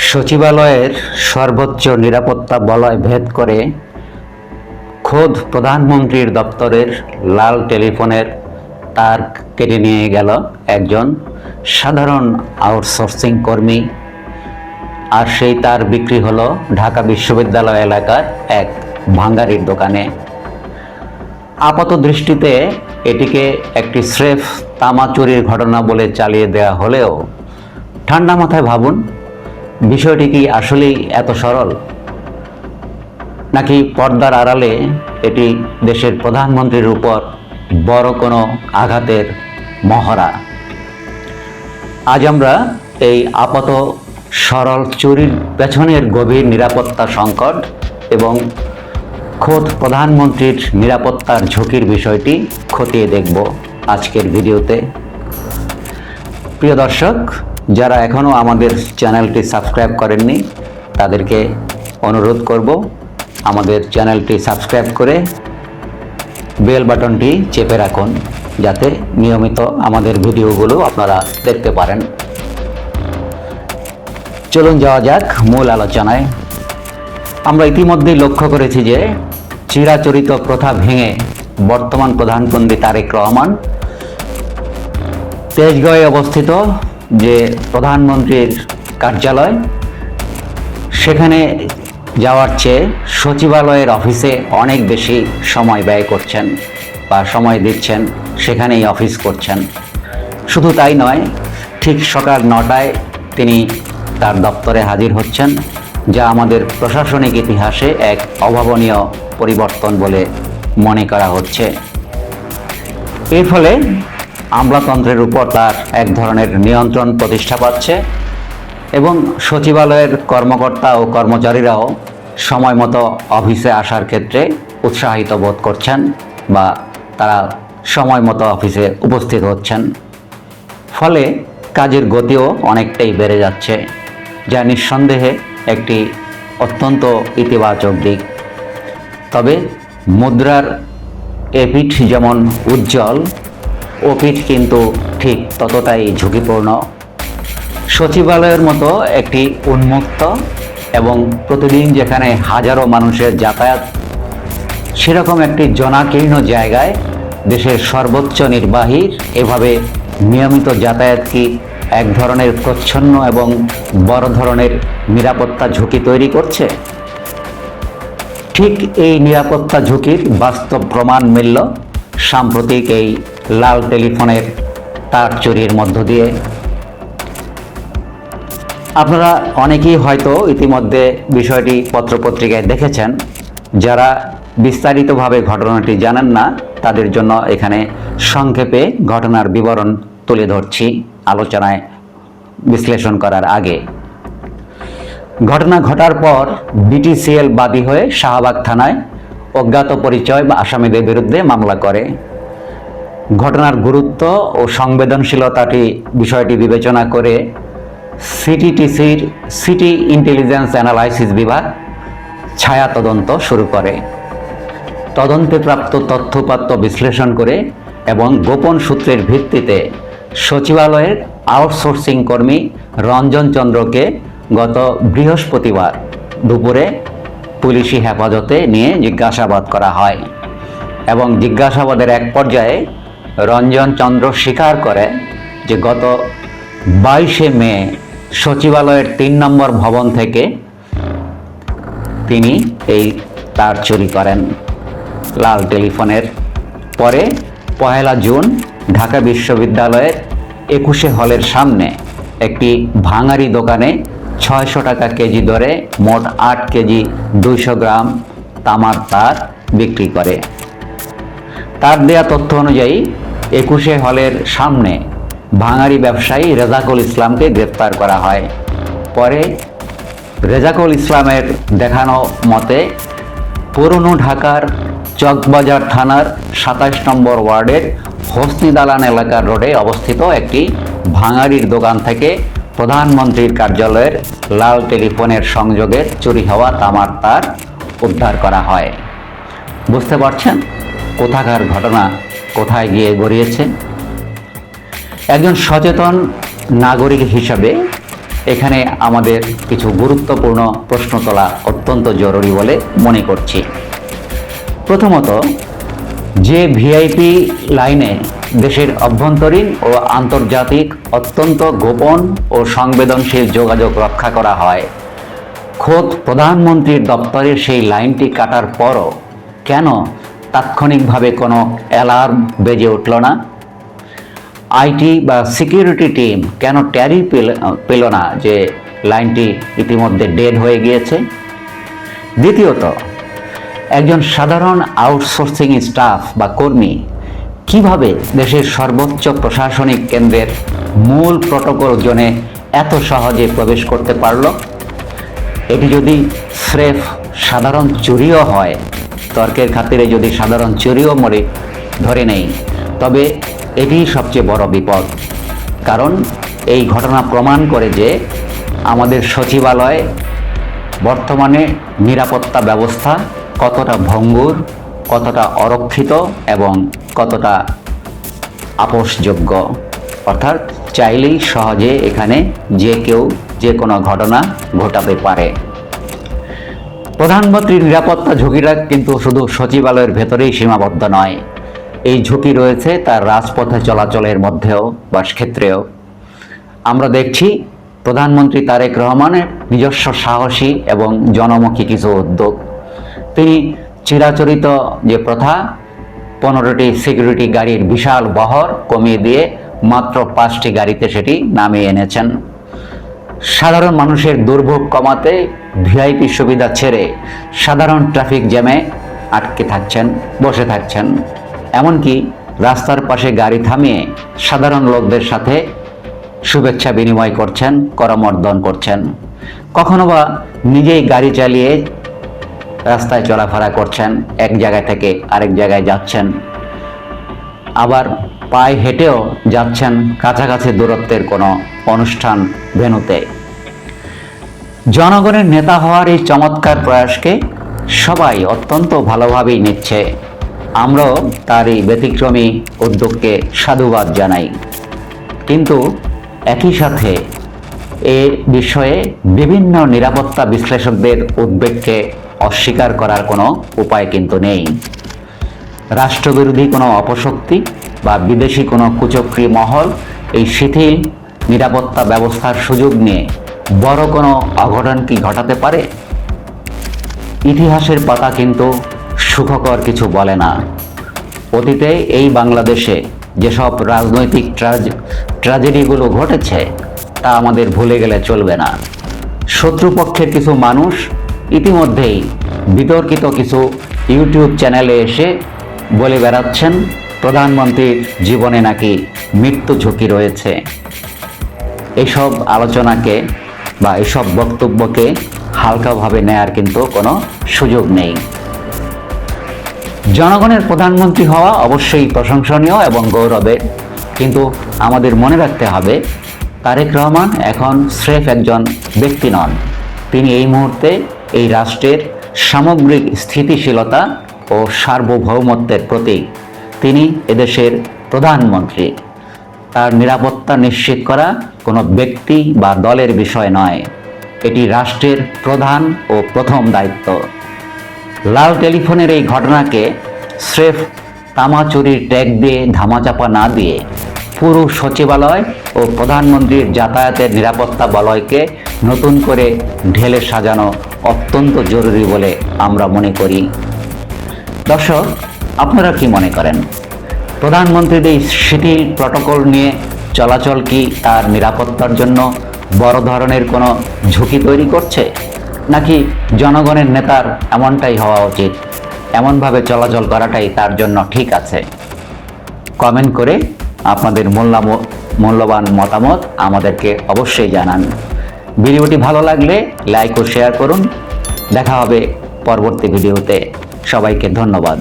সচিবালয়ের সর্বোচ্চ নিরাপত্তা বলয় ভেদ করে খোদ প্রধানমন্ত্রীর দপ্তরের লাল টেলিফোনের তার কেটে নিয়ে গেল একজন সাধারণ আউটসোর্সিং কর্মী। আর সেই তার বিক্রি হলো ঢাকা বিশ্ববিদ্যালয় এলাকার এক ভাঙারির দোকানে। আপাত দৃষ্টিতে এটিকে একটি স্রেফ তামা চুরির ঘটনা বলে চালিয়ে দেওয়া হলেও ঠান্ডা মাথায় ভাবুন, বিষয়টি কি আসলেই এত সরল, নাকি পর্দার আড়ালে এটি দেশের প্রধানমন্ত্রীর উপর বড় কোনো আঘাতের মহড়া? আজ আমরা এই আপাত সরল চুরির পেছনের গভীর নিরাপত্তা সংকট এবং খোদ প্রধানমন্ত্রীর নিরাপত্তার ঝুঁকির বিষয়টি খতিয়ে দেখব আজকের ভিডিওতে। প্রিয় দর্শক, যারা এখনও আমাদের চ্যানেলটি সাবস্ক্রাইব করেননি তাদেরকে অনুরোধ করব আমাদের চ্যানেলটি সাবস্ক্রাইব করে বেল বাটনটি চেপে রাখুন, যাতে নিয়মিত আমাদের ভিডিওগুলো আপনারা দেখতে পারেন। চলুন যাওয়া যাক মূল আলোচনায়। আমরা ইতিমধ্যেই লক্ষ্য করেছি যে চিরাচরিত প্রথা ভেঙে বর্তমান প্রধানমন্ত্রী তারেক রহমান তেজগাঁয়ে অবস্থিত যে প্রধানমন্ত্রীর কার্যালয়, সেখানে যাওয়ার চেয়ে সচিবালয়ের অফিসে অনেক বেশি সময় ব্যয় করছেন বা সময় দিচ্ছেন, সেখানেই অফিস করছেন। শুধু তাই নয়, ঠিক সকাল 9টায় তিনি তার দপ্তরে হাজির হচ্ছেন, যা আমাদের প্রশাসনিক ইতিহাসে এক অভাবনীয় পরিবর্তন বলে মনে করা হচ্ছে। এর ফলে আমলাতন্ত্রের উপর তার এক ধরনের নিয়ন্ত্রণ প্রতিষ্ঠা পাচ্ছে এবং সচিবালয়ের কর্মকর্তা ও কর্মচারীরাও সময় মতো অফিসে আসার ক্ষেত্রে উৎসাহিত বোধ করছেন বা তারা সময় মতো অফিসে উপস্থিত হচ্ছেন। ফলে কাজের গতিও অনেকটাই বেড়ে যাচ্ছে, যা নিঃসন্দেহে একটি অত্যন্ত ইতিবাচক দিক। তবে মুদ্রার এ পিঠ যেমন উজ্জ্বল, ও পিঠ কিন্তু ঠিক ততটাই ঝুঁকিপূর্ণ। সচিবালয়ের মতো একটি উন্মুক্ত এবং প্রতিদিন যেখানে হাজারো মানুষের যাতায়াত, সেরকম একটি জনাকীর্ণ জায়গায় দেশের সর্বোচ্চ নির্বাহীর এভাবে নিয়মিত যাতায়াত কি এক ধরনের প্রচ্ছন্ন এবং বড় ধরনের নিরাপত্তা ঝুঁকি তৈরি করছে? ঠিক এই নিরাপত্তা ঝুঁকির বাস্তব প্রমাণ মিলল সাম্প্রতিক এই লাল টেলিফোনের তার চুরির মধ্য দিয়ে। আপনারা অনেকেই হয়তো ইতিমধ্যে বিষয়টি পত্রপত্রিকায় দেখেছেন। যারা বিস্তারিতভাবে ঘটনাটি জানেন না, তাদের জন্য এখানে সংক্ষেপে ঘটনার বিবরণ তুলে ধরছি আলোচনায় বিশ্লেষণ করার আগে। ঘটনা ঘটার পর বিটিসিএল বাদী হয়ে শাহবাগ থানায় অজ্ঞাত পরিচয় বা আসামিদের বিরুদ্ধে মামলা করে। ঘটনার গুরুত্ব ও সংবেদনশীলতাটি বিষয়টি বিবেচনা করে সিটিটিসির সিটি ইন্টেলিজেন্স অ্যানালাইসিস বিভাগ ছায়া তদন্ত শুরু করে। তদন্তে প্রাপ্ত তথ্যপাত্র বিশ্লেষণ করে এবং গোপন সূত্রের ভিত্তিতে সচিবালয়ের আউটসোর্সিং কর্মী রঞ্জন চন্দ্রকে গত বৃহস্পতিবার দুপুরে পুলিশি হেফাজতে নিয়ে জিজ্ঞাসাবাদ করা হয় এবং জিজ্ঞাসাবাদের এক পর্যায়ে রঞ্জন চন্দ্র স্বীকার করে যে গত 22শে মে সচিবালয়ের 3 নম্বর ভবন থেকে তিনি এই তার চুরি করেন লাল টেলিফোনের। পরে 1 জুন ঢাকা বিশ্ববিদ্যালয়ের 21শে হলের সামনে একটি ভাঙারি দোকানে 600 টাকা কেজি দরে মোট 8 কেজি 200 গ্রাম তামার তার বিক্রি করে। তার দেয়া তথ্য অনুযায়ী 21শে হলের সামনে ভাঙারি ব্যবসায়ী রেজাকুল ইসলামকে গ্রেপ্তার করা হয়। পরে রেজাকুল ইসলামের দেখানো মতে পুরনো ঢাকার চকবাজার থানার 27 নম্বর ওয়ার্ডের হোসনি দালান এলাকার রোডে অবস্থিত একটি ভাঙারির দোকান থেকে প্রধানমন্ত্রীর কার্যালয়ের লাল টেলিফোনের সংযোগে চুরি হওয়া তামার তার উদ্ধার করা হয়। বুঝতে পারছেন কোথাকার ঘটনা কোথায় গিয়ে গড়িয়েছে? একজন সচেতন নাগরিক হিসাবে এখানে আমাদের কিছু গুরুত্বপূর্ণ প্রশ্ন তোলা অত্যন্ত জরুরি বলে মনে করছি। প্রথমত, যে ভিআইপি লাইনে দেশের অভ্যন্তরীণ ও আন্তর্জাতিক অত্যন্ত গোপন ও সংবেদনশীল যোগাযোগ রক্ষা করা হয়, খোদ প্রধানমন্ত্রীর দপ্তরের সেই লাইনটি কাটার পরও কেন তাৎক্ষণিকভাবে কোনো অ্যালার্ম বেজে উঠল না? আইটি বা সিকিউরিটি টিম কেন ট্যারি পেল না যে লাইনটি ইতিমধ্যে ডেড হয়ে গিয়েছে? দ্বিতীয়ত, একজন সাধারণ আউটসোর্সিং স্টাফ বা কর্মী কিভাবে দেশের সর্বোচ্চ প্রশাসনিক কেন্দ্রের মূল প্রটোকল জোনে এত সহজে প্রবেশ করতে পারল? এটি যদি স্রেফ সাধারণ চুরিও হয়, তর্কের খাতিরে যদি সাধারণ চুরিও ধরে নেই, তবে এটিই সবচেয়ে বড় বিপদ। কারণ এই ঘটনা প্রমাণ করে যে আমাদের সচিবালয় বর্তমানে নিরাপত্তা ব্যবস্থা কতটা ভঙ্গুর, কতটা অরক্ষিত এবং কতটা আপোষযোগ্য। অর্থাৎ চাইলেই সহজে এখানে যে কেউ যে কোনো ঘটনা ঘটাতে পারে। প্রধানমন্ত্রীর নিরাপত্তা ঝুঁকিটা কিন্তু শুধু সচিবালয়ের ভেতরেই সীমাবদ্ধ নয়, এই ঝুঁকি রয়েছে তার রাজপথে চলাচলের মধ্যেও বা ক্ষেত্রেও। আমরা দেখছি প্রধানমন্ত্রী তারেক রহমানের নিজস্ব সাহসী এবং জনমুখী কিছু উদ্যোগ। তিনি চিরাচরিত যে প্রথা 15টি সিকিউরিটি গাড়ির বিশাল বহর কমিয়ে দিয়ে মাত্র 5টি গাড়িতে সেটি নামিয়ে এনেছেন। সাধারণ মানুষের দুর্ভোগ কমাতে ভিআইপি সুবিধা ছেড়ে সাধারণ ট্রাফিক জ্যামে আটকে থাকছেন, বসে থাকছেন। এমনকি রাস্তার পাশে গাড়ি থামিয়ে সাধারণ লোকদের সাথে শুভেচ্ছা বিনিময় করছেন, করমর্দন করছেন। কখনো বা নিজেই গাড়ি চালিয়ে রাস্তায় চলাফেরা করছেন, এক জায়গা থেকে আরেক জায়গায় যাচ্ছেন। আবার পায়ে হেঁটেও যাচ্ছেন কাছাকাছি দূরত্বের কোনো অনুষ্ঠান ভেন্যুতে। জনগণের নেতা হওয়ার এই চমৎকার প্রয়াসকে সবাই অত্যন্ত ভালোভাবেই নিচ্ছে। আমরাও তার এই ব্যতিক্রমী উদ্যোগকে সাধুবাদ জানাই। কিন্তু একই সাথে এ বিষয়ে বিভিন্ন নিরাপত্তা বিশ্লেষকদের উদ্বেগকে অস্বীকার করার কোনো উপায় কিন্তু নেই। রাষ্ট্রবিরোধী কোনো অপশক্তি বা বিদেশি কোনো কুচক্রী মহল এই শিথিল নিরাপত্তা ব্যবস্থার সুযোগ নিয়ে বড় কোনো অঘটন কি ঘটাতে পারে? ইতিহাসের পাতা কিন্তু সুখকর কিছু বলে না। অতীতে এই বাংলাদেশে যেসব রাজনৈতিক ট্র্যাজেডিগুলো ঘটেছে তা আমাদের ভুলে গেলে চলবে না। শত্রুপক্ষের কিছু মানুষ ইতিমধ্যেই বিতর্কিত কিছু ইউটিউব চ্যানেলে এসে বলে বেড়াচ্ছেন প্রধানমন্ত্রীর জীবনে নাকি মৃত্যু ঝুঁকি রয়েছে। এসব আলোচনাকে বা এসব বক্তব্যকে হালকাভাবে নেয়ার কিন্তু কোনো সুযোগ নেই। জনগণের প্রধানমন্ত্রী হওয়া অবশ্যই প্রশংসনীয় এবং গৌরবের, কিন্তু আমাদের মনে রাখতে হবে তারেক রহমান এখন স্রেফ একজন ব্যক্তি নন। তিনি এই মুহূর্তে এই রাষ্ট্রের সামগ্রিক স্থিতিশীলতা ও সার্বভৌমত্বের প্রতীক। তিনি এদেশের প্রধানমন্ত্রী। তার নিরাপত্তা নিশ্চিত করা কোনো ব্যক্তি বা দলের বিষয় নয়, এটি রাষ্ট্রের প্রধান ও প্রথম দায়িত্ব। লাল টেলিফোনের এই ঘটনাকে স্রেফ তামা চুরির ট্যাগ দিয়ে ধামাচাপা না দিয়ে পুরো সচিবালয় ও প্রধানমন্ত্রীর যাতায়াতের নিরাপত্তা বলয়কে নতুন করে ঢেলে সাজানো অত্যন্ত জরুরি বলে আমরা মনে করি। দর্শক, আপনারা কি মনে করেন? প্রধানমন্ত্রীর এই শিথিল প্রটোকল নিয়ে চলাচল কি তার নিরাপত্তার জন্য বড় ধরনের কোনো ঝুঁকি তৈরি করছে, নাকি জনগণের নেতার এমনটাই হওয়া উচিত, এমনভাবে চলাচল করাটাই তার জন্য ঠিক আছে? কমেন্ট করে আপনাদের মূল্যবান মতামত আমাদেরকে অবশ্যই জানান। ভিডিওটি ভালো লাগলে লাইক ও শেয়ার করুন। দেখা হবে পরবর্তী ভিডিওতে। সবাইকে ধন্যবাদ।